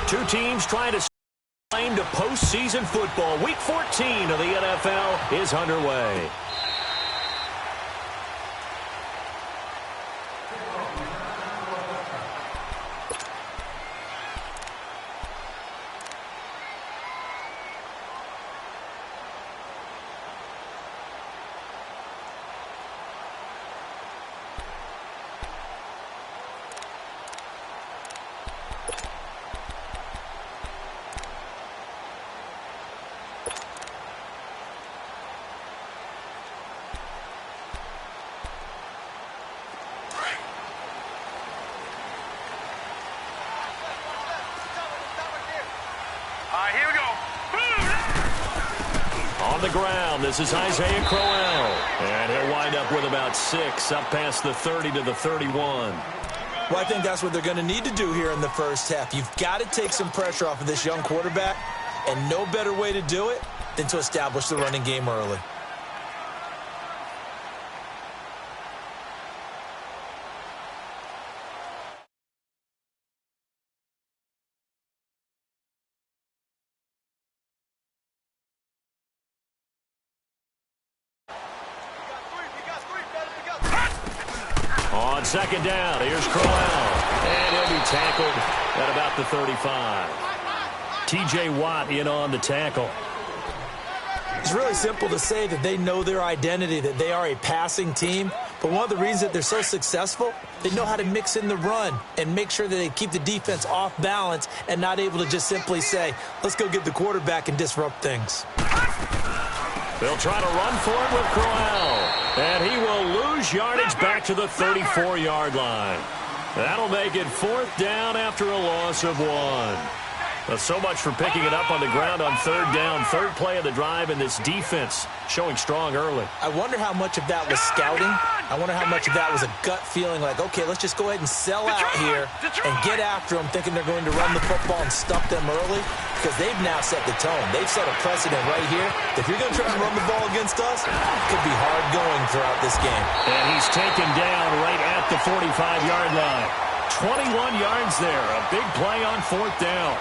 Two teams trying to claim to postseason football. Week 14 of the NFL is underway. Here we go. On the ground, this is Isaiah Crowell. And he'll wind up with about 6, up past the 30 to the 31. Well, I think that's what they're going to need to do here in the first half. You've got to take some pressure off of this young quarterback, and no better way to do it than to establish the running game early. On second down, here's Crowell. And he'll be tackled at about the 35. T.J. Watt in on the tackle. It's really simple to say that they know their identity, that they are a passing team. But one of the reasons that they're so successful, they know how to mix in the run and make sure that they keep the defense off balance and not able to just simply say, let's go get the quarterback and disrupt things. They'll try to run for it with Crowell. And he will lose yardage back to the 34-yard line. That'll make it 4th down after a loss of 1. Well, so much for picking it up on the ground on 3rd down. 3rd play of the drive, and this defense showing strong early. I wonder how much of that was scouting. I wonder how much of that was a gut feeling like, okay, let's just go ahead and sell out here and get after them, thinking they're going to run the football and stuff them early, because they've now set the tone. They've set a precedent right here. If you're going to try and run the ball against us, it could be hard going throughout this game. And he's taken down right at the 45-yard line. 21 yards there. A big play on 4th down.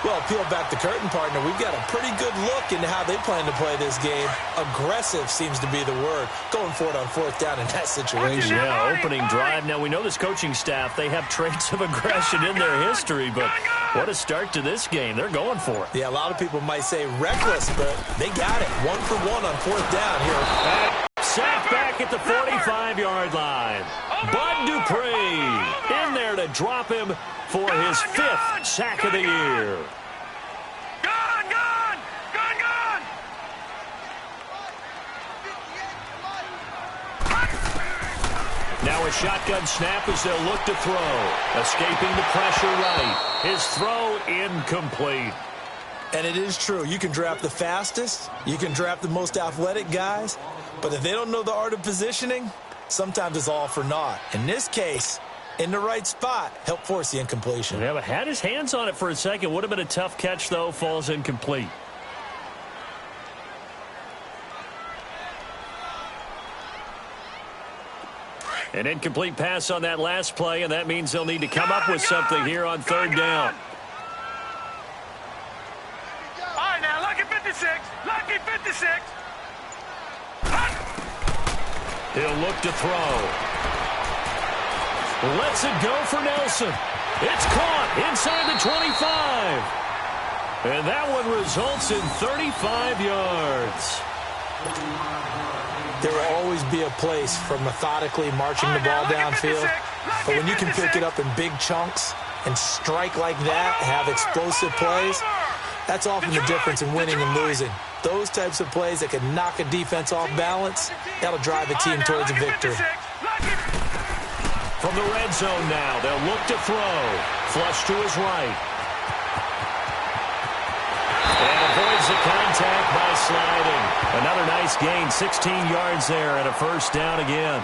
Well, peel back the curtain, partner. We've got a pretty good look into how they plan to play this game. Aggressive seems to be the word. Going for it on 4th down in that situation. Yeah, opening drive. Now, we know this coaching staff, they have traits of aggression in their history, but what a start to this game. They're going for it. Yeah, a lot of people might say reckless, but they got it. 1 for 1 on 4th down here. Sacked back at the 45-yard line. Bud Dupree in there to drop him for his 5th sack of the year. Now a shotgun snap as they'll look to throw. Escaping the pressure right. His throw incomplete. And it is true. You can draft the fastest. You can draft the most athletic guys. But if they don't know the art of positioning, sometimes it's all for naught. In this case, in the right spot, help force the incompletion. Yeah, but had his hands on it for a second. Would have been a tough catch, though. Falls incomplete. An incomplete pass on that last play, and that means they'll need to come up with something here on 3rd down. All right, now, lucky 56. Lucky 56. He'll look to throw. Lets it go for Nelson. It's caught inside the 25. And that one results in 35 yards. There will always be a place for methodically marching the ball downfield. But when you can pick it up in big chunks and strike like that, have explosive plays, that's often the difference in winning and losing. Those types of plays that can knock a defense off balance, that'll drive a team towards a victory. From the red zone now, they'll look to throw. Flush to his right. And avoids the contact by sliding. Another nice gain, 16 yards there, and a 1st down again.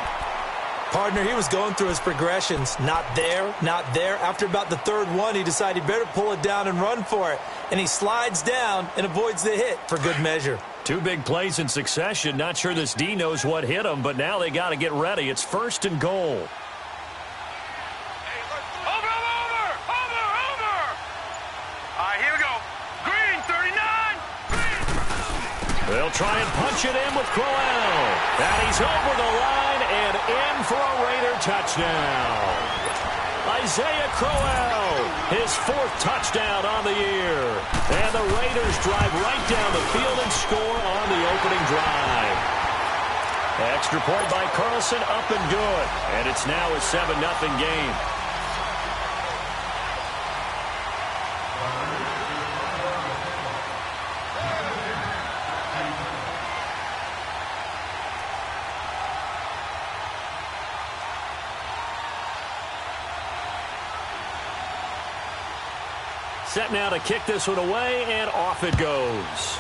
Partner, he was going through his progressions. Not there, not there. After about the 3rd one, he decided he better pull it down and run for it. And he slides down and avoids the hit for good measure. 2 big plays in succession. Not sure this D knows what hit him, but now they got to get ready. It's 1st and goal. They'll try and punch it in with Crowell. And he's over the line and in for a Raider touchdown. Isaiah Crowell, his 4th touchdown on the year. And the Raiders drive right down the field and score on the opening drive. Extra point by Carlson, up and good. And it's now a 7-0 game. Set now to kick this one away, and off it goes.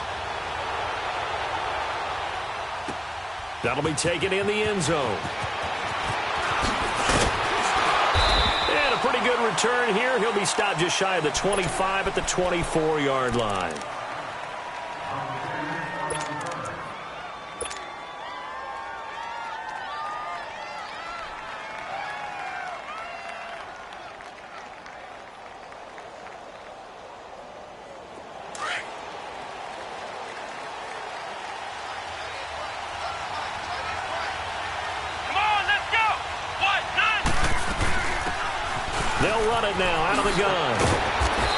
That'll be taken in the end zone. And a pretty good return here. He'll be stopped just shy of the 25 at the 24-yard line. They'll run it now out of the gun.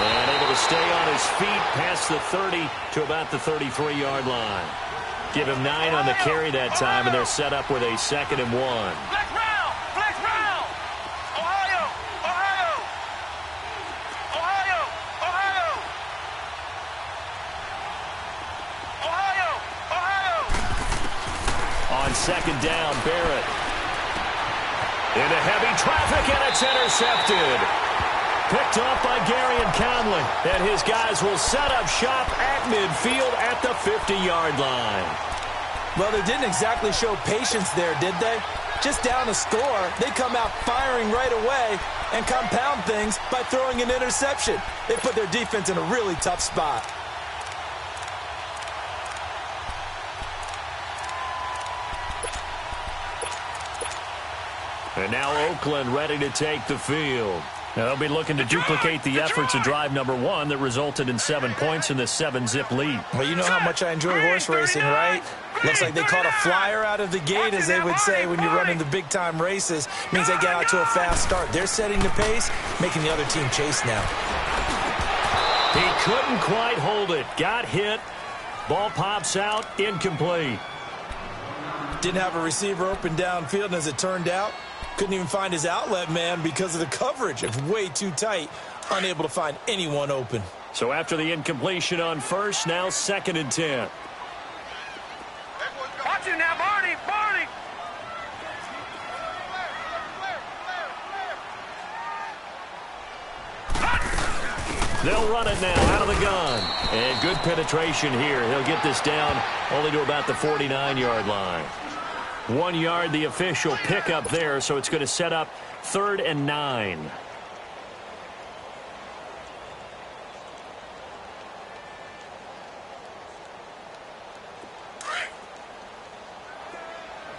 And able to stay on his feet past the 30 to about the 33-yard line. Give him 9 on the carry that time, and they're set up with a 2nd and 1. Flex round! Flex round! Ohio! Ohio! Ohio! Ohio! Ohio! Ohio! On 2nd down, Barrett. Into heavy traffic, and it's intercepted. Picked off by Gary and Conley. And his guys will set up shop at midfield at the 50-yard line. Well, they didn't exactly show patience there, did they? Just down a score, they come out firing right away and compound things by throwing an interception. They put their defense in a really tough spot. And now Oakland ready to take the field. Now they'll be looking to duplicate the efforts of drive number 1 that resulted in 7 points in this 7-zip lead. Well, you know how much I enjoy horse racing, right? Looks like they caught a flyer out of the gate, as they would say when you're running the big-time races. Means they get out to a fast start. They're setting the pace, making the other team chase now. He couldn't quite hold it. Got hit. Ball pops out. Incomplete. Didn't have a receiver open downfield, and as it turned out, couldn't even find his outlet man because of the coverage. It's way too tight. Unable to find anyone open. So after the incompletion on first, now 2nd and 10. Watch him now, Barney! Barney! They'll run it now out of the gun. And good penetration here. He'll get this down only to about the 49-yard line. 1 yard, the official pickup there, so it's going to set up 3rd and 9.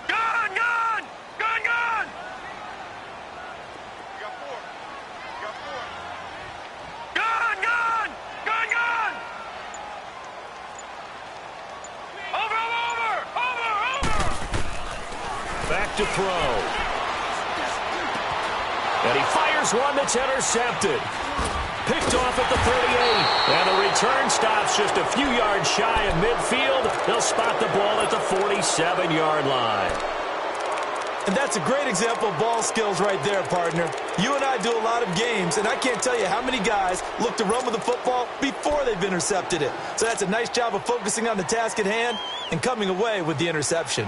Gun! Gun! Gun! Gun! You got 4. You got 4. Gun! Gun! Gun! Gun! Over! Over! Over! Over! Back to throw. And he fires one that's intercepted. Picked off at the 38. And the return stops just a few yards shy of midfield. They'll spot the ball at the 47-yard line. And that's a great example of ball skills right there, partner. You and I do a lot of games, and I can't tell you how many guys look to run with the football before they've intercepted it. So that's a nice job of focusing on the task at hand and coming away with the interception.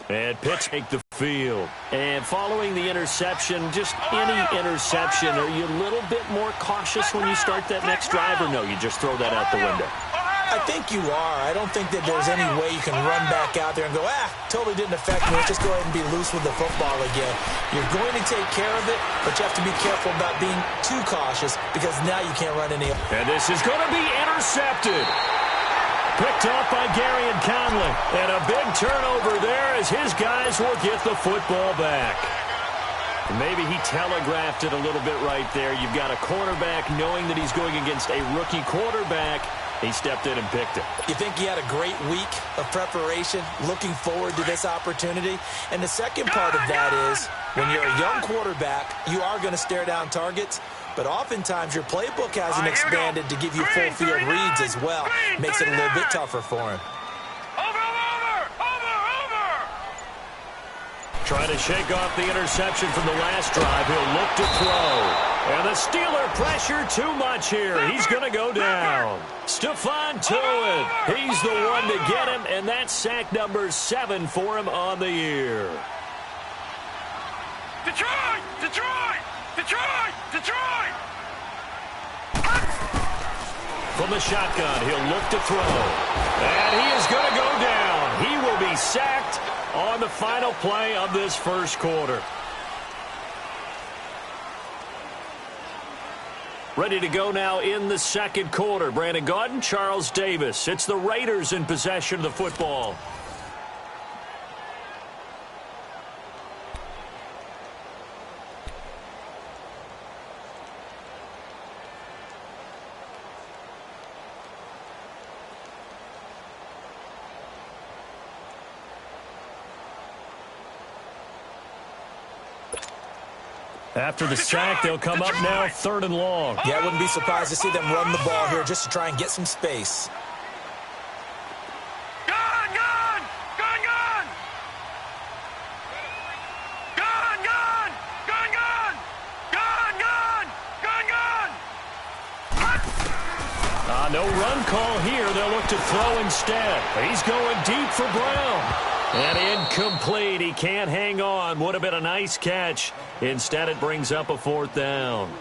And Pitts take the field. And following the interception, just any interception, are you a little bit more cautious when you start that next drive, or no, you just throw that out the window? I think you are. I don't think that there's any way you can run back out there and go, totally didn't affect me. Let's just go ahead and be loose with the football again. You're going to take care of it, but you have to be careful about being too cautious because now you can't run any. And this is going to be intercepted. Picked off by Gary and Conley. And a big turnover there as his guys will get the football back. Maybe he telegraphed it a little bit right there. You've got a quarterback knowing that he's going against a rookie quarterback. He stepped in and picked it. You think he had a great week of preparation, looking forward to this opportunity? And the second part of that is, when you're a young quarterback, you are going to stare down targets, but oftentimes your playbook hasn't expanded to give you full field reads as well. Makes it a little bit tougher for him. Trying to shake off the interception from the last drive. He'll look to throw. And the Steeler pressure too much here. He's going to go down. Stephon Tuitt. He's the one to get him, and that's sack number 7 for him on the year. Detroit! Detroit! Detroit! Detroit! From the shotgun, he'll look to throw. And he is going to go down. He will be sacked on the final play of this first quarter. Ready to go now in the second quarter. Brandon Gaudin, Charles Davis. It's the Raiders in possession of the football. After the sack, they'll come up now 3rd and long. Yeah, I wouldn't be surprised to see them run the ball here just to try and get some space. Gun! Gun! Gun! Gun! Gun! Gun! Gun! Gun! Gun! Gun! Gun! No run call here. They'll look to throw instead. He's going deep for Brown. And incomplete. He can't hang on. Would have been a nice catch. Instead, it brings up a 4th down.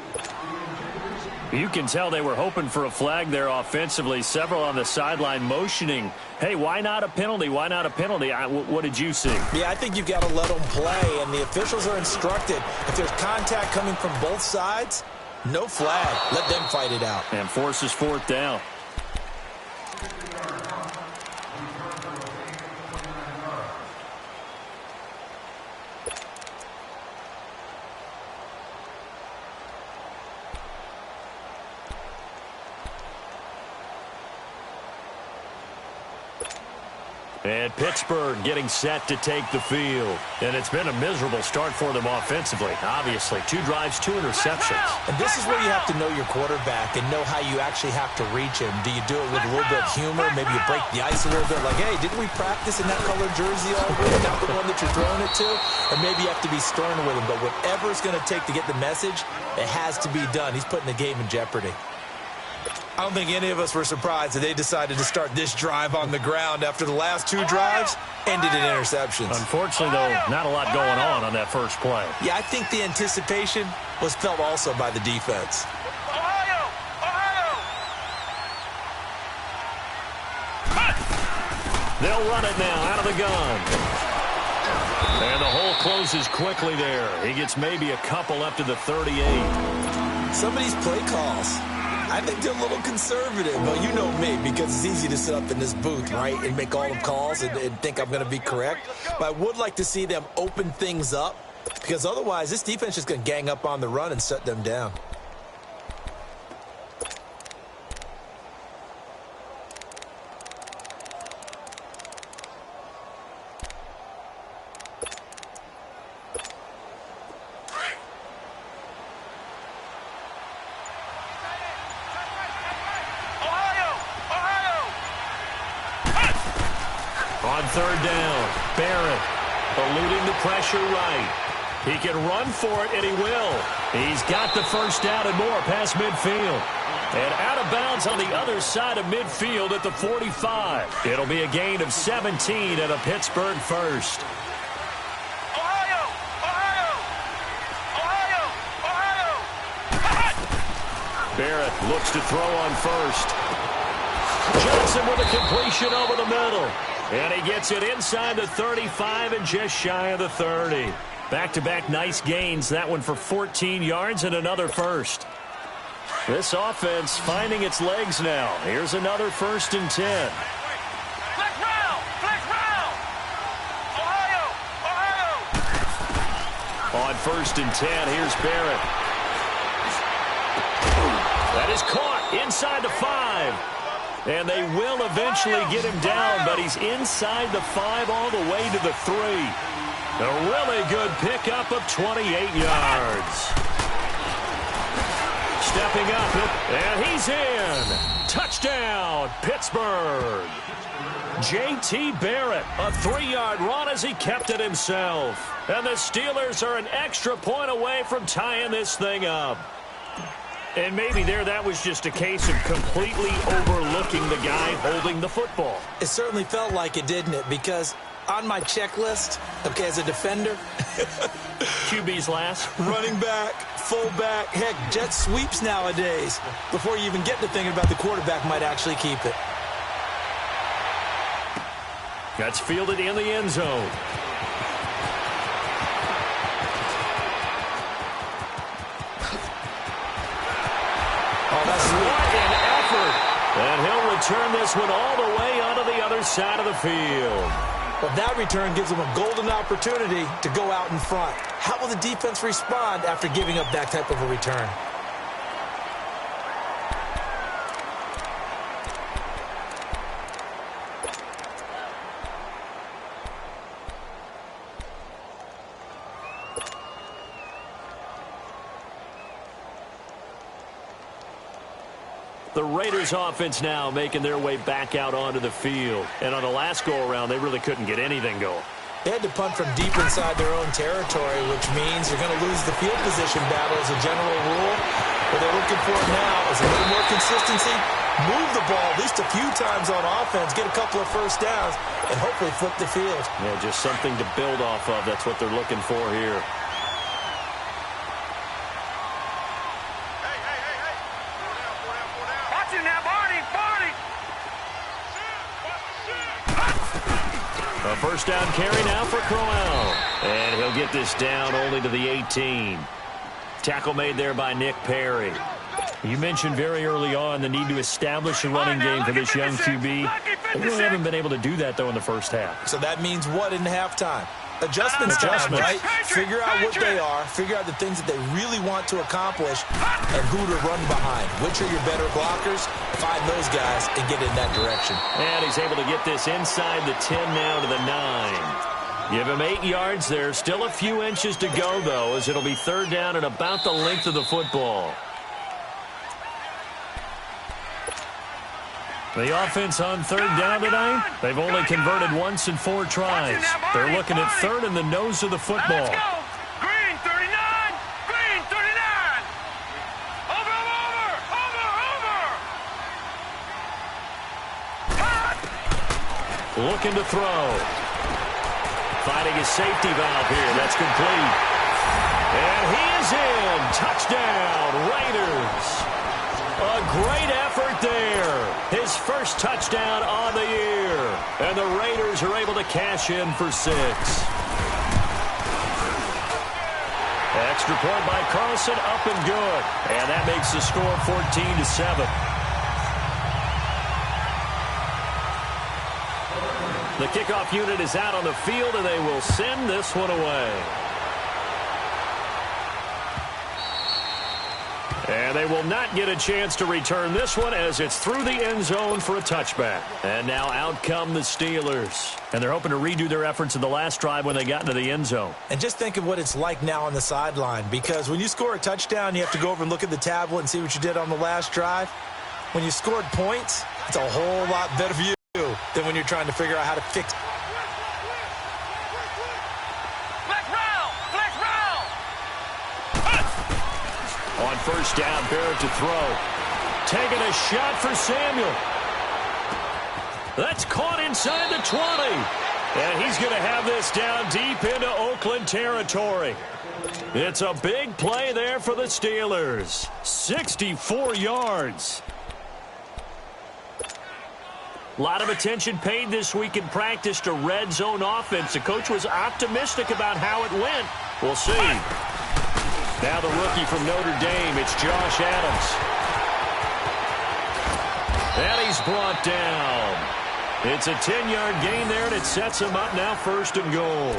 You can tell they were hoping for a flag there offensively. Several on the sideline motioning. Hey, why not a penalty? Why not a penalty? What did you see? Yeah, I think you've got to let them play, and the officials are instructed. If there's contact coming from both sides, no flag. Let them fight it out. And forces 4th down. And Pittsburgh getting set to take the field. And it's been a miserable start for them offensively. Obviously, 2 drives, 2 interceptions. And this is where you have to know your quarterback and know how you actually have to reach him. Do you do it with a little bit of humor? Maybe you break the ice a little bit. Like, hey, didn't we practice in that colored jersey already? Not the one that you're throwing it to? Or maybe you have to be stern with him. But whatever it's going to take to get the message, it has to be done. He's putting the game in jeopardy. I don't think any of us were surprised that they decided to start this drive on the ground after the last 2 drives ended in interceptions. Unfortunately, though, not a lot going on that first play. Yeah, I think the anticipation was felt also by the defense. Ohio! Ohio! They'll run it now out of the gun. And the hole closes quickly there. He gets maybe a couple up to the 38. Some of these play calls, I think they're a little conservative. Well, you know me, because it's easy to sit up in this booth, right, and make all the calls and think I'm going to be correct. But I would like to see them open things up, because otherwise this defense is going to gang up on the run and shut them down. On 3rd down, Barrett eluding the pressure right. He can run for it, and he will. He's got the first down and more past midfield. And out of bounds on the other side of midfield at the 45. It'll be a gain of 17 and a Pittsburgh first. Ohio! Ohio! Ohio! Ohio! Barrett looks to throw on first. Johnson with a completion over the middle. And he gets it inside the 35 and just shy of the 30. Back-to-back nice gains. That one for 14 yards and another first. This offense finding its legs now. Here's another 1st and 10. On 1st and 10, here's Barrett. That is caught inside the 5. And they will eventually get him down, but he's inside the 5 all the way to the 3. A really good pickup of 28 yards. Stepping up, and he's in. Touchdown, Pittsburgh. J.T. Barrett, a 3-yard run as he kept it himself. And the Steelers are an extra point away from tying this thing up. And maybe that was just a case of completely overlooking the guy holding the football. It certainly felt like it, didn't it? Because on my checklist, okay, as a defender, QB's last. Running back, fullback, heck, jet sweeps nowadays. Before you even get to thinking about the quarterback might actually keep it. That's fielded in the end zone. Oh, that's what an effort. And he'll return this one all the way onto the other side of the field. Well, that return gives them a golden opportunity to go out in front. How will the defense respond after giving up that type of a return? The Raiders offense now making their way back out onto the field. And on the last go-around, they really couldn't get anything going. They had to punt from deep inside their own territory, which means you're going to lose the field position battle as a general rule. What they're looking for now is a little more consistency, move the ball at least a few times on offense, get a couple of first downs, and hopefully flip the field. Yeah, just something to build off of. That's what they're looking for here. A first down carry now for Crowell. And he'll get this down only to the 18. Tackle made there by Nick Perry. You mentioned very early on the need to establish a running game for this young QB. They really haven't been able to do that, though, in the first half. So that means what in halftime? Adjustments time, right? Figure out what they are, figure out the things that they really want to accomplish, and who to run behind. Which are your better blockers? Find those guys and get in that direction. And he's able to get this inside the 10 now to the 9. Give him 8 yards there. Still a few inches to go, though, as it'll be third down and about the length of the football. The offense on third down tonight, they've only converted once in 4 tries. They're looking at third in the nose of the football. Green 39! Green 39! Over! Looking to throw. Finding his safety valve here. That's complete. And he is in. Touchdown, Raiders. A great effort there. His first touchdown on the year. And the Raiders are able to cash in for 6. Extra point by Carlson, up and good. And that makes the score 14-7. The kickoff unit is out on the field, and they will send this one away. And they will not get a chance to return this one as it's through the end zone for a touchback. And now out come the Steelers. And they're hoping to redo their efforts in the last drive when they got into the end zone. And just think of what it's like now on the sideline, because when you score a touchdown, you have to go over and look at the tablet and see what you did on the last drive. When you scored points, it's a whole lot better view than when you're trying to figure out how to fix it. On first down, Barrett to throw. Taking a shot for Samuel. That's caught inside the 20. And he's going to have this down deep into Oakland territory. It's a big play there for the Steelers. 64 yards. A lot of attention paid this week in practice to red zone offense. The coach was optimistic about how it went. We'll see. Now the rookie from Notre Dame, it's Josh Adams. And he's brought down. It's a 10-yard gain there, and it sets him up now 1st and goal.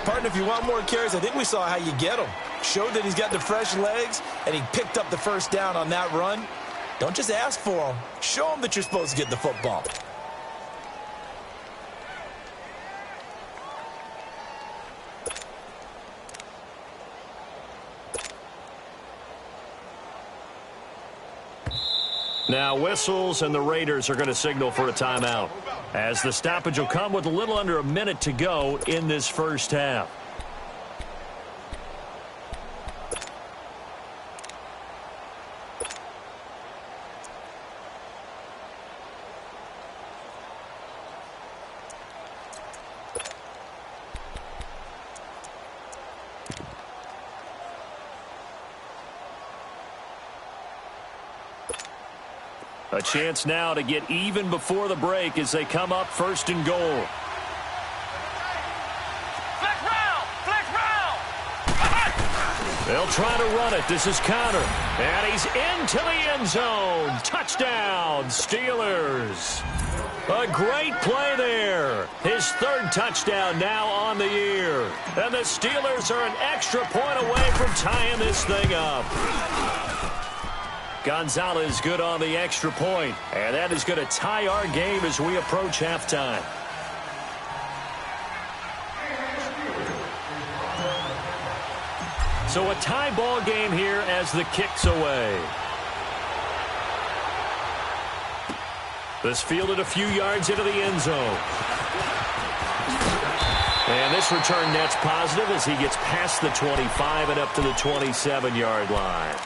Partner, if you want more carries, I think we saw how you get them. Showed that he's got the fresh legs, and he picked up the first down on that run. Don't just ask for them. Show them that you're supposed to get the football. Now whistles, and the Raiders are going to signal for a timeout, as the stoppage will come with a little under a minute to go in this first half. A chance now to get even before the break as they come up first and goal. Flex round! Flex round! They'll try to run it. This is Connor. And he's into the end zone. Touchdown, Steelers. A great play there. His third touchdown now on the year. And the Steelers are an extra point away from tying this thing up. Gonzalez good on the extra point, and that is going to tie our game as we approach halftime. So a tie ball game here as the kick's away. This fielded a few yards into the end zone. And this return net's positive as he gets past the 25 and up to the 27-yard line.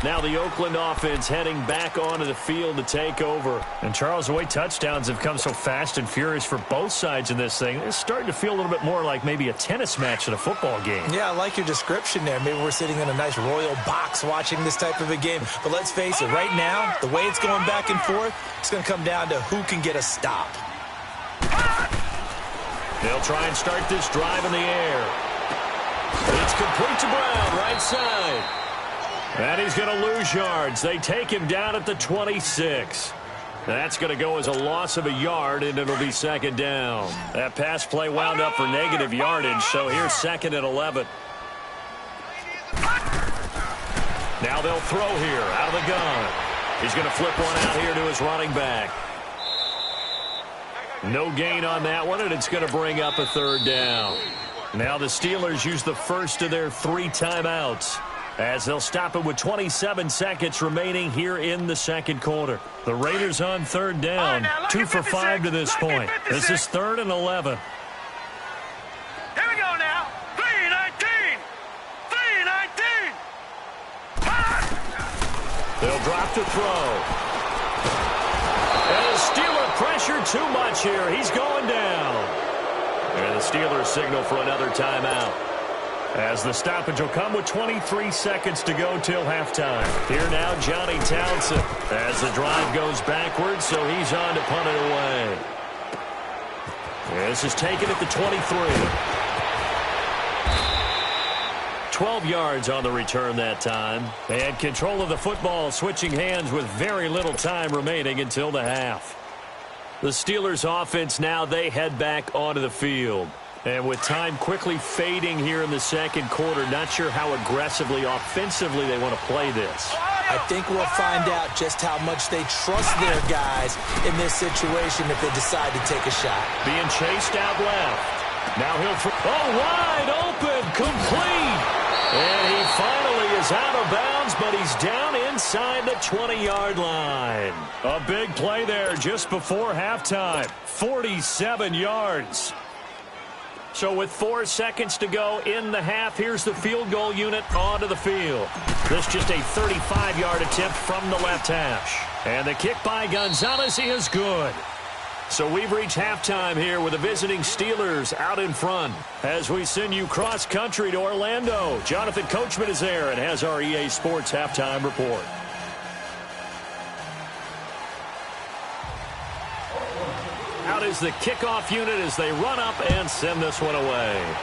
Now the Oakland offense heading back onto the field to take over. And, Charles, the way touchdowns have come so fast and furious for both sides in this thing, it's starting to feel a little bit more like maybe a tennis match than a football game. Yeah, I like your description there. Maybe we're sitting in a nice royal box watching this type of a game. But let's face it, right now, the way it's going back and forth, it's going to come down to who can get a stop. They'll try and start this drive in the air. It's complete to Brown, right side. And he's going to lose yards. They take him down at the 26. That's going to go as a loss of a yard, and it'll be second down. That pass play wound up for negative yardage, so here's second and 11. Now they'll throw here out of the gun. He's going to flip one out here to his running back. No gain on that one, and it's going to bring up a third down. Now the Steelers use the first of their 3 timeouts, as they'll stop it with 27 seconds remaining here in the second quarter. The Raiders on third down, 2 for 5 to this point. This is 3rd and 11. Here we go now. 3-19. 3-19. They'll drop to throw. And the Steeler pressure too much here. He's going down. And the Steelers signal for another timeout, as the stoppage will come with 23 seconds to go till halftime. Here now, Johnny Townsend, as the drive goes backwards, so he's on to punt it away. This is taken at the 23. 12 yards on the return that time. And control of the football switching hands with very little time remaining until the half. The Steelers offense now, they head back onto the field. And with time quickly fading here in the second quarter, not sure how aggressively, offensively they want to play this. I think we'll find out just how much they trust their guys in this situation if they decide to take a shot. Being chased out left. Now he'll throw. Oh, wide open, complete. And he finally is out of bounds, but he's down inside the 20-yard line. A big play there just before halftime. 47 yards. So with 4 seconds to go in the half, here's the field goal unit onto the field. This just a 35-yard attempt from the left hash. And the kick by Gonzalez is good. So we've reached halftime here with the visiting Steelers out in front. As we send you cross-country to Orlando, Jonathan Coachman is there and has our EA Sports halftime report. Out is the kickoff unit as they run up and send this one away.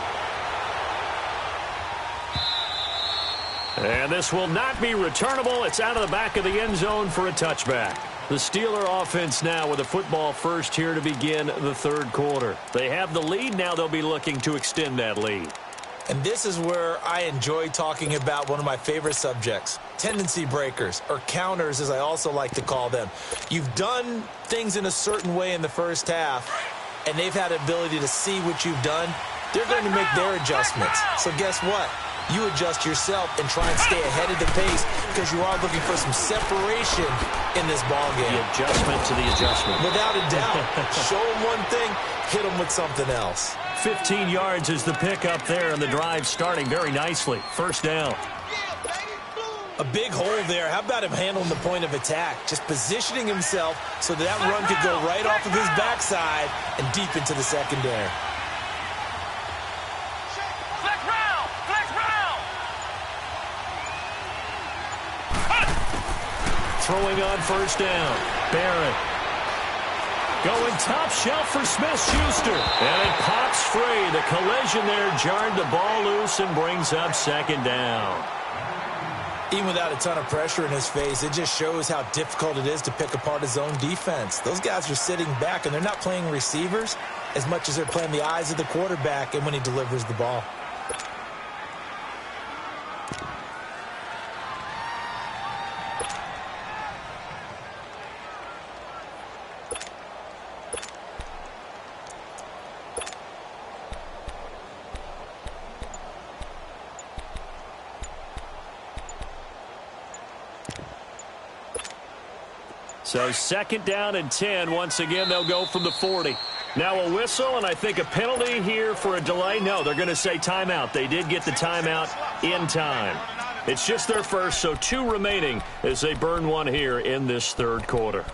And this will not be returnable. It's out of the back of the end zone for a touchback. The Steeler offense now with the football first here to begin the third quarter. They have the lead. Now they'll be looking to extend that lead. And this is where I enjoy talking about one of my favorite subjects, tendency breakers, or counters as I also like to call them. You've done things in a certain way in the first half, and they've had the ability to see what you've done. They're going to make their adjustments. So guess what? You adjust yourself and try and stay ahead of the pace because you are looking for some separation in this ball game. The adjustment to the adjustment. Without a doubt. Show them one thing, hit them with something else. 15 yards is the pickup there, and the drive starting very nicely. First down. A big hole there. How about him handling the point of attack? Just positioning himself so that run could go right off of his backside and deep into the secondary. Throwing on first down. Barrett. Going top shelf for Smith-Schuster. And it pops free. The collision there jarred the ball loose and brings up second down. Even without a ton of pressure in his face, it just shows how difficult it is to pick apart his own defense. Those guys are sitting back, and they're not playing receivers as much as they're playing the eyes of the quarterback and when he delivers the ball. So second down and 10. Once again, they'll go from the 40. Now a whistle, and I think a penalty here for a delay. No, they're going to say timeout. They did get the timeout in time. It's just their first, so 2 remaining as they burn one here in this third quarter.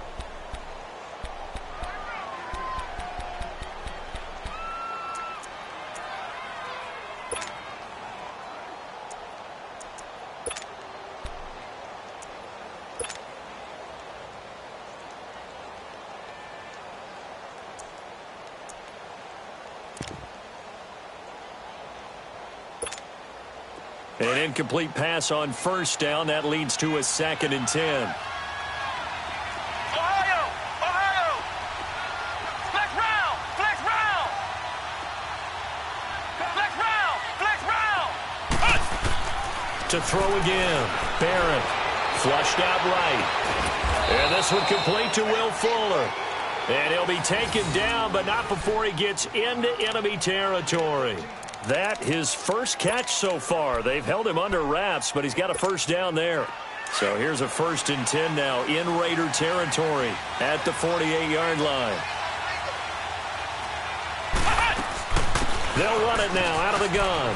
An incomplete pass on first down. That leads to a second and 10. Ohio! Ohio! Flex round! Flex round! Flex round! Flex round! To throw again. Barrett. Flushed out right. And this one complete to Will Fuller. And he'll be taken down, but not before he gets into enemy territory. That his first catch so far. They've held him under wraps, but he's got a first down there. So here's a 1st and 10 now in Raider territory at the 48-yard line. They'll run it now out of the gun.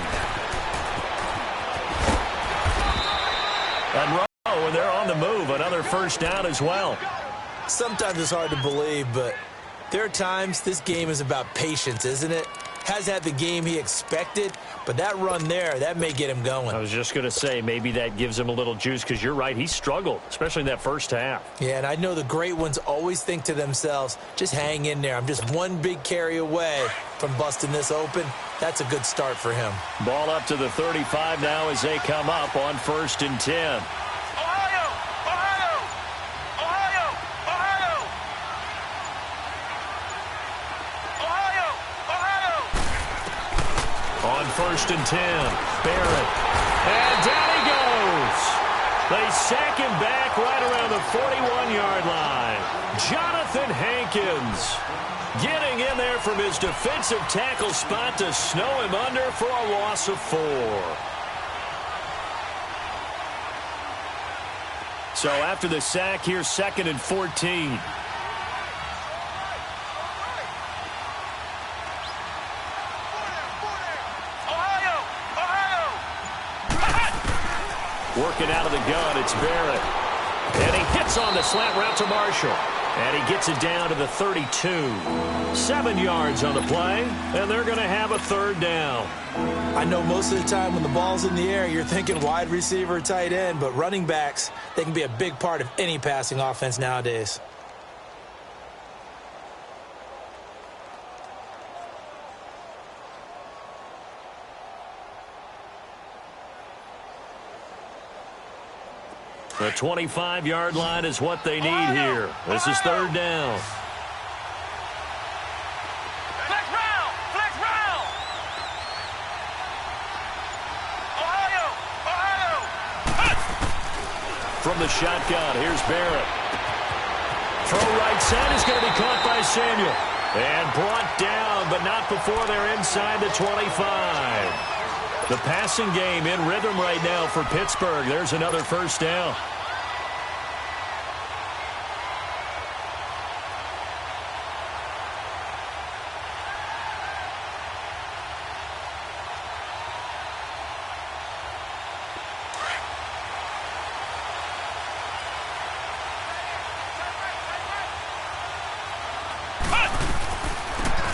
And they're on the move. Another first down as well. Sometimes it's hard to believe, but there are times this game is about patience, isn't it? Has had the game he expected, but that run there, that may get him going. I was just going to say, maybe that gives him a little juice because you're right, he struggled, especially in that first half. Yeah, and I know the great ones always think to themselves, just hang in there. I'm just one big carry away from busting this open. That's a good start for him. Ball up to the 35 now as they come up on 1st and 10. On 1st and 10, Barrett. And down he goes. They sack him back right around the 41-yard line. Jonathan Hankins getting in there from his defensive tackle spot to snow him under for a loss of 4. So after the sack, here's 2nd and 14. Working out of the gun, it's Barrett. And he hits on the slant route to Marshall. And he gets it down to the 32. 7 yards on the play, and they're going to have a 3rd down. I know most of the time when the ball's in the air, you're thinking wide receiver, tight end, but running backs, they can be a big part of any passing offense nowadays. The 25-yard line is what they need here. This is 3rd down. Flex round! Flex round! from the shotgun. Here's Barrett. Throw right side is going to be caught by Samuel. And brought down, but not before they're inside the 25. The passing game in rhythm right now for Pittsburgh. There's another first down.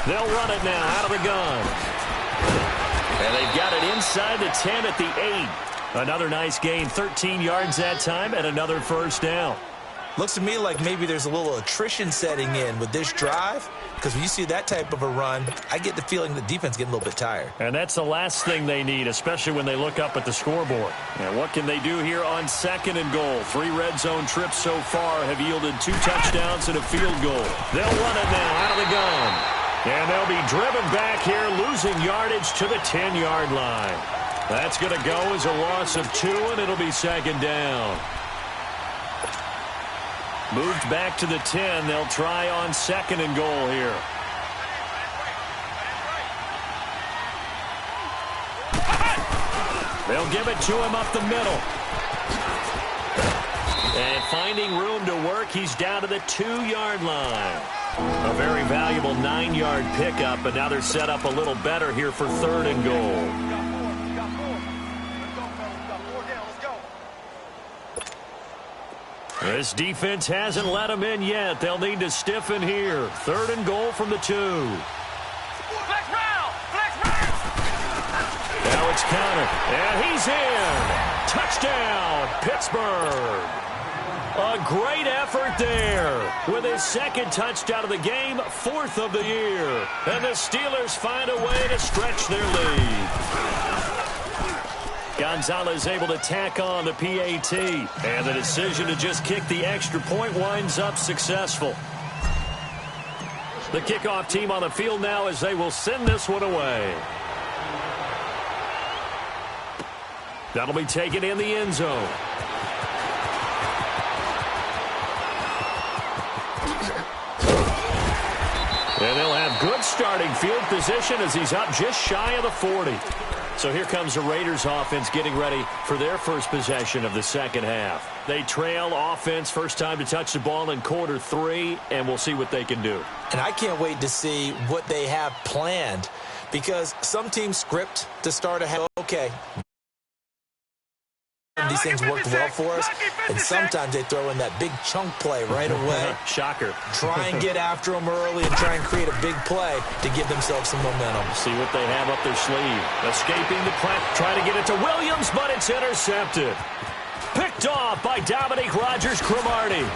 They'll run it now out of the gun. And they've got it inside the 10 at the 8. Another nice gain, 13 yards that time, and another first down. Looks to me like maybe there's a little attrition setting in with this drive, because when you see that type of a run, I get the feeling the defense getting a little bit tired. And that's the last thing they need, especially when they look up at the scoreboard. And what can they do here on second and goal? 3 red zone trips so far have yielded 2 touchdowns and a field goal. They'll run it now out of the gun. And they'll be driven back here, losing yardage to the 10-yard line. That's going to go as a loss of 2, and it'll be second down. Moved back to the 10. They'll try on second and goal here. They'll give it to him up the middle. And finding room to work, he's down to the 2-yard line. A very valuable 9-yard pickup, but now they're set up a little better here for third and goal. This defense hasn't let them in yet. They'll need to stiffen here. Third and goal from the 2. Flex round! Flex round! Now it's counter, and he's in. Touchdown, Pittsburgh. A great effort there with his second touchdown of the game, 4th of the year. And the Steelers find a way to stretch their lead. Gonzalez able to tack on the PAT. And the decision to just kick the extra point winds up successful. The kickoff team on the field now as they will send this one away. That'll be taken in the end zone. And they'll have good starting field position as he's up just shy of the 40. So here comes the Raiders offense getting ready for their first possession of the second half. They trail offense, first time to touch the ball in quarter 3, and we'll see what they can do. And I can't wait to see what they have planned, because some teams script to start a half. Okay. These things work well for us, and sometimes they throw in that big chunk play right away. Shocker. Try and get after them early and try and create a big play to give themselves some momentum. See what they have up their sleeve. Escaping the press, trying to get it to Williams, but it's intercepted. Picked off by Dominique Rodgers-Cromartie.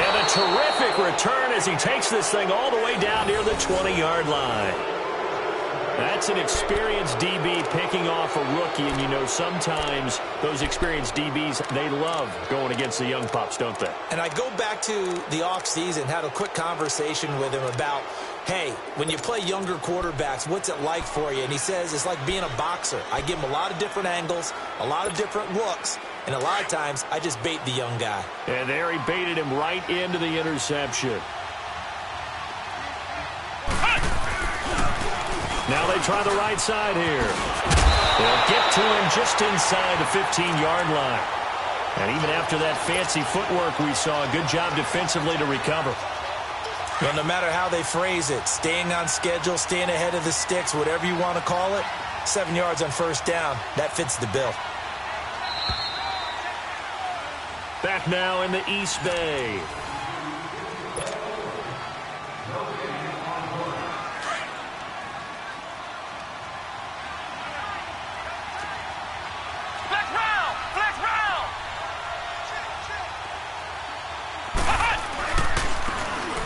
And a terrific return as he takes this thing all the way down near the 20-yard line. That's an experienced DB picking off a rookie, and you know sometimes those experienced DBs, they love going against the young pups, don't they? And I go back to the offseason, had a quick conversation with him about, hey, when you play younger quarterbacks, what's it like for you? And he says it's like being a boxer. I give him a lot of different angles, a lot of different looks, and a lot of times I just bait the young guy. And there he baited him right into the interception. Now they try the right side here. They'll get to him just inside the 15-yard line. And even after that fancy footwork we saw, a good job defensively to recover. Well, no matter how they phrase it, staying on schedule, staying ahead of the sticks, whatever you want to call it, 7 yards on first down, that fits the bill. Back now in the East Bay.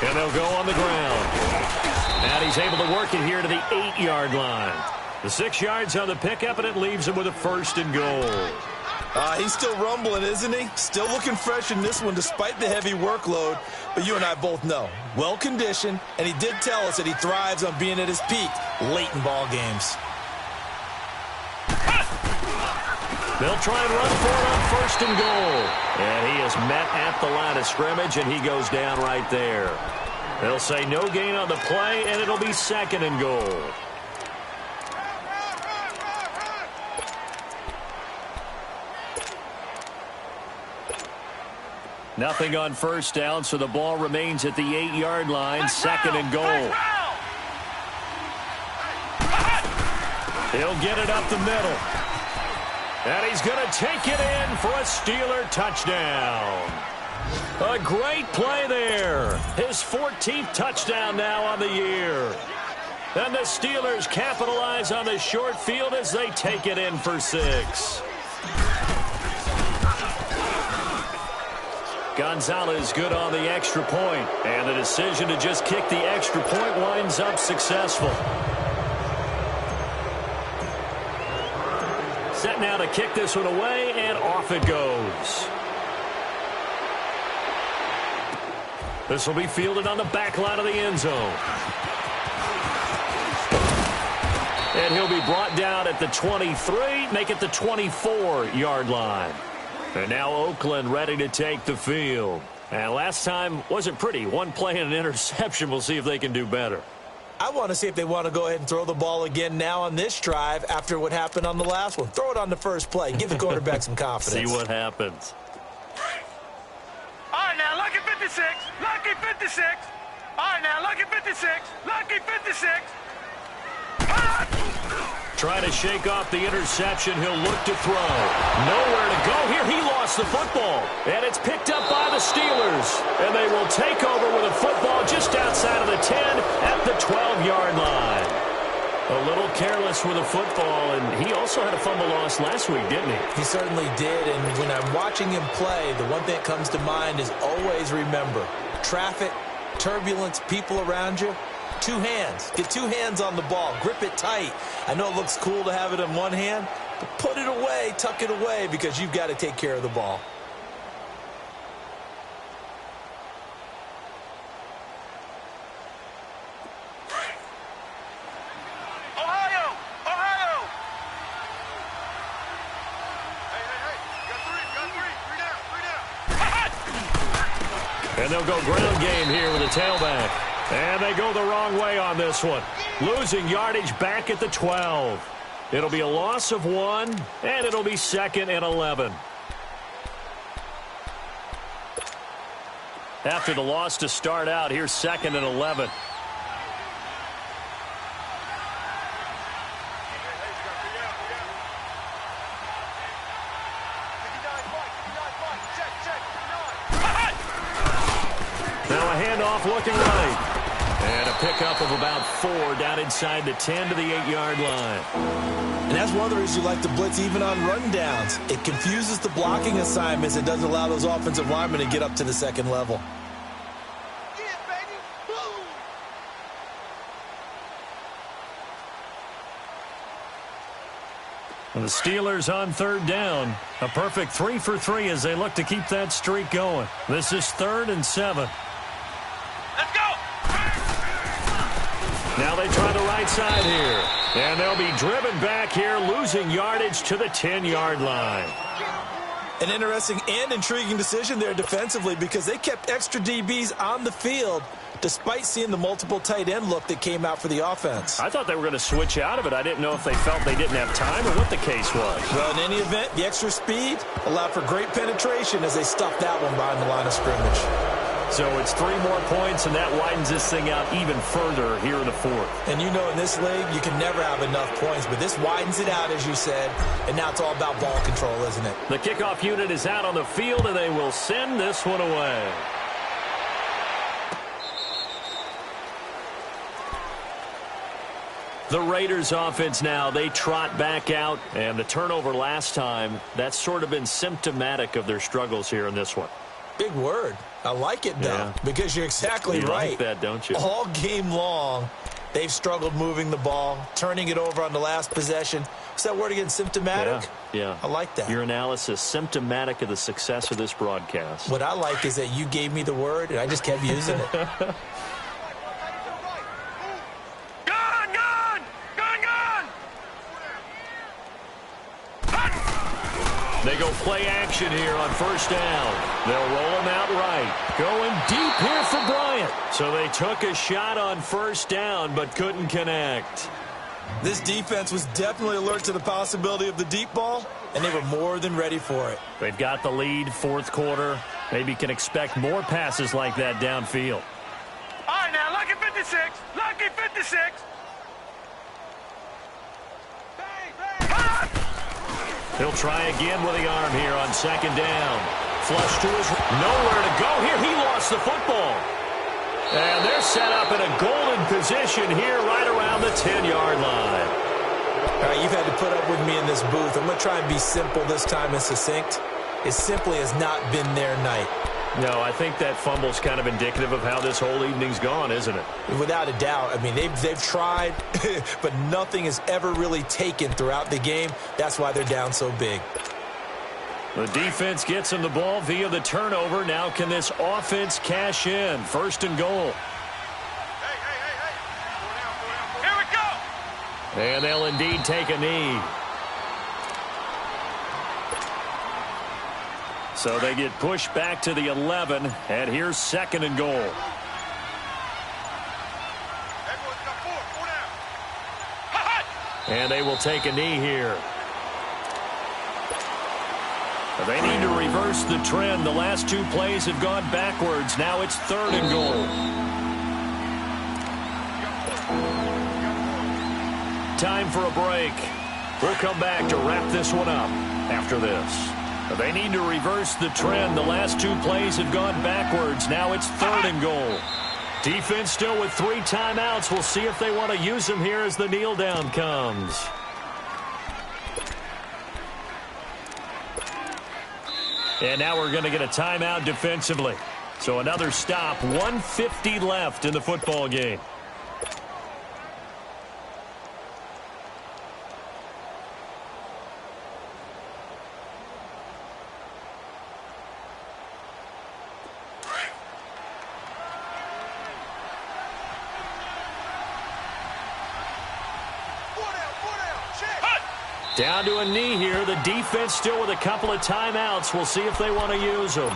And they'll go on the ground. And he's able to work it here to the 8-yard line. The 6 yards on the pickup, and it leaves him with a first and goal. He's still rumbling, isn't he? Still looking fresh in this one despite the heavy workload. But you and I both know, well-conditioned, and he did tell us that he thrives on being at his peak late in ball games. They'll try and run for it on first and goal. And he is met at the line of scrimmage, and he goes down right there. They'll say no gain on the play, and it'll be second and goal. Nothing on first down, so the ball remains at the 8-yard line, second and goal. He'll get it up the middle. And he's going to take it in for a Steeler touchdown. A great play there. His 14th touchdown now on the year. And the Steelers capitalize on the short field as they take it in for 6. Gonzalez good on the extra point. And the decision to just kick the extra point winds up successful. Set now to kick this one away, and off it goes. This will be fielded on the back line of the end zone. And he'll be brought down at the 23, make it the 24-yard line. And now Oakland ready to take the field. And last time wasn't pretty. One play and an interception. We'll see if they can do better. I want to see if they want to go ahead and throw the ball again now on this drive after what happened on the last one. Throw it on the first play. Give the quarterback some confidence. See what happens. All right, now, lucky 56. Lucky 56. All right, now, lucky 56. Lucky 56. Trying to shake off the interception. He'll look to throw. Nowhere to go here. He lost the football. And it's picked up by the Steelers. And they will take over with a football just outside of the 10 at the 12-yard line. A little careless with a football, and he also had a fumble loss last week, didn't he? He certainly did, and when I'm watching him play, the one thing that comes to mind is always remember, traffic, turbulence, people around you, 2 hands. Get 2 hands on the ball. Grip it tight. I know it looks cool to have it in one hand, but put it away, tuck it away, because you've got to take care of the ball. And they'll go ground game here with a tailback. And they go the wrong way on this one. Losing yardage back at the 12. It'll be a loss of 1, and it'll be second and 11. After the loss to start out, here's second and 11. Looking right. And a pickup of about 4 down inside the 10 to the 8-yard line. And that's one of the reasons you like to blitz even on rundowns. It confuses the blocking assignments. It doesn't allow those offensive linemen to get up to the second level. And the Steelers on third down. A perfect 3 for 3 as they look to keep that streak going. This is 3rd and 7. Now they try the right side here. And they'll be driven back here, losing yardage to the 10-yard line. An interesting and intriguing decision there defensively because they kept extra DBs on the field despite seeing the multiple tight end look that came out for the offense. I thought they were going to switch out of it. I didn't know if they felt they didn't have time or what the case was. Well, in any event, the extra speed allowed for great penetration as they stuffed that one behind the line of scrimmage. So it's 3 more points, and that widens this thing out even further here in the 4th. And you know in this league, you can never have enough points, but this widens it out, as you said, and now it's all about ball control, isn't it? The kickoff unit is out on the field, and they will send this one away. The Raiders offense now, they trot back out, and the turnover last time, that's sort of been symptomatic of their struggles here in this one. Big word. I like it, though, because you're exactly right. You like that, don't you? All game long, they've struggled moving the ball, turning it over on the last possession. What's that word again, symptomatic? Yeah. I like that. Your analysis, symptomatic of the success of this broadcast. What I like is that you gave me the word, and I just kept using it. They go play action here on first down. They'll roll him out right. Going deep here for Bryant. So they took a shot on first down but couldn't connect. This defense was definitely alert to the possibility of the deep ball, and they were more than ready for it. They've got the lead, fourth quarter. Maybe can expect more passes like that downfield. All right, now, lucky 56. Lucky 56. He'll try again with the arm here on second down. Flush to his... Nowhere to go here. He lost the football. And they're set up in a golden position here right around the 10-yard line. All right, you've had to put up with me in this booth. I'm going to try and be simple this time and succinct. It simply has not been their night. No, I think that fumble's kind of indicative of how this whole evening's gone, isn't it? Without a doubt. I mean, they've tried, but nothing is ever really taken throughout the game. That's why they're down so big. The defense gets him the ball via the turnover. Now can this offense cash in? First and goal. Here we go. And they'll indeed take a knee. So they get pushed back to the 11, and here's second and goal. And they will take a knee here. They need to reverse the trend. The last two plays have gone backwards. Now it's third and goal. Time for a break. We'll come back to wrap this one up after this. They need to reverse the trend. The last two plays have gone backwards. Now it's third and goal. Defense still with 3 timeouts. We'll see if they want to use them here as the kneel down comes. And now we're going to get a timeout defensively. So another stop. 1:50 left in the football game. Down to a knee here. The defense still with a couple of timeouts. We'll see if they want to use them.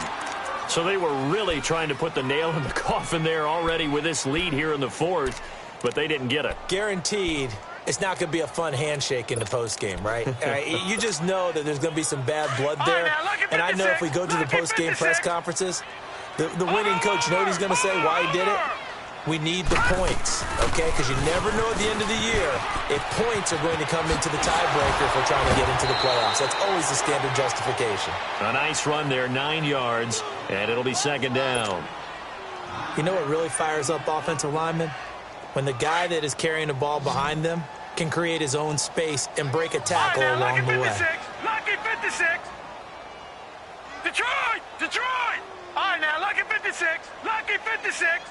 So they were really trying to put the nail in the coffin there already with this lead here in the fourth, but they didn't get it. Guaranteed it's not going to be a fun handshake in the postgame, right? You just know that there's going to be some bad blood there. And I know if we go to the postgame press conferences, the winning coach, you know what he's going to say, why he did it? We need the points, okay? Because you never know at the end of the year if points are going to come into the tiebreaker if we're trying to get into the playoffs. That's always the standard justification. A nice run there, 9 yards, and it'll be second down. You know what really fires up offensive linemen? When the guy that is carrying the ball behind them can create his own space and break a tackle along the way. Lucky 56. Detroit! Detroit! All right, now, lucky 56. Lucky 56.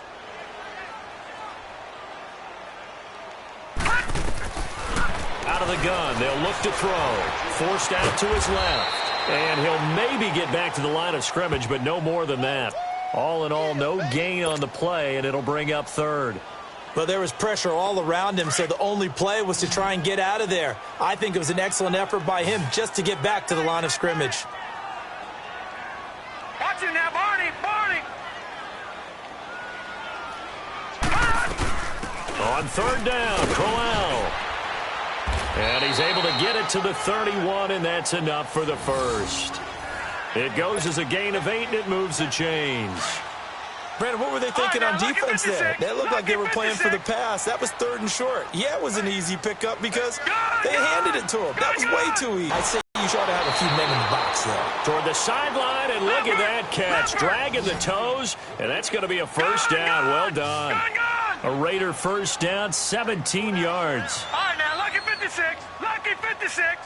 Out of the gun, they'll look to throw. Forced out to his left. And he'll maybe get back to the line of scrimmage, but no more than that. All in all, no gain on the play, and it'll bring up third. Well, there was pressure all around him, so the only play was to try and get out of there. I think it was an excellent effort by him just to get back to the line of scrimmage. Watch it now, Barney! Barney! On third down, Crowell. And he's able to get it to the 31, and that's enough for the first. It goes as a gain of 8, and it moves the chains. Brandon, what were they thinking on defense there? They looked like they were playing for the pass. That was third and short. Yeah, it was an easy pickup because they handed it to him. That was way too easy. I'd say you should have a few men in the box there. Toward the sideline, and look at that catch. Dragging the toes, and that's going to be a first down. Well done. A Raider first down, 17 yards. All right, now, lucky 56. Lucky 56.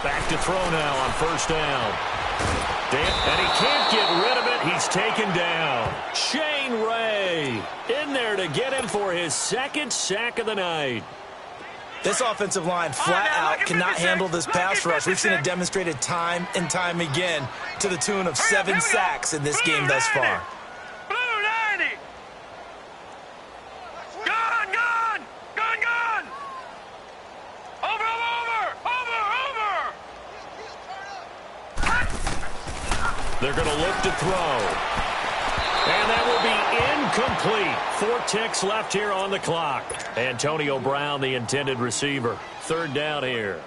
Back to throw now on first down. And he can't get rid of it. He's taken down. Shane Ray in there to get him for his second sack of the night. This offensive line flat out cannot handle this pass rush. We've seen it demonstrated time and time again to the tune of 7 sacks in this game thus far. Blue 90. Gun, gun, gun, gun. They're going to look to throw. And that will be incomplete. 4 ticks left here on the clock. Antonio Brown, the intended receiver. 3rd down here.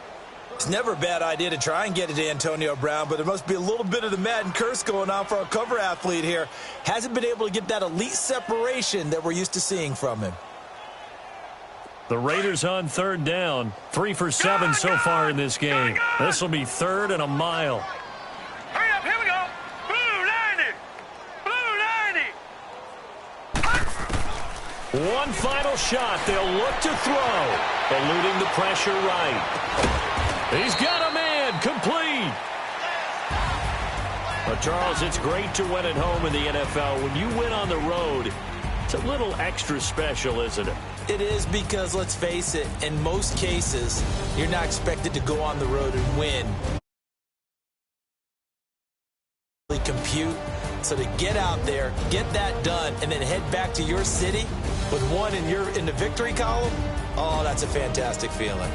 It's never a bad idea to try and get it to Antonio Brown, but there must be a little bit of the Madden curse going on for a cover athlete here. Hasn't been able to get that elite separation that we're used to seeing from him. The Raiders on 3rd down. 3 for 7 so far in this game. This will be 3rd and a mile. Hurry up, here we go. Blue 90. Blue 90. One final shot. They'll look to throw. Eluding the pressure right. He's got a man. Complete. But, Charles, it's great to win at home in the NFL. When you win on the road, it's a little extra special, isn't it? It is because, let's face it, in most cases, you're not expected to go on the road and win. Compute. So to get out there, get that done, and then head back to your city with one in the victory column, oh, that's a fantastic feeling.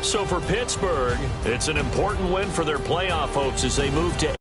So for Pittsburgh, it's an important win for their playoff hopes as they move to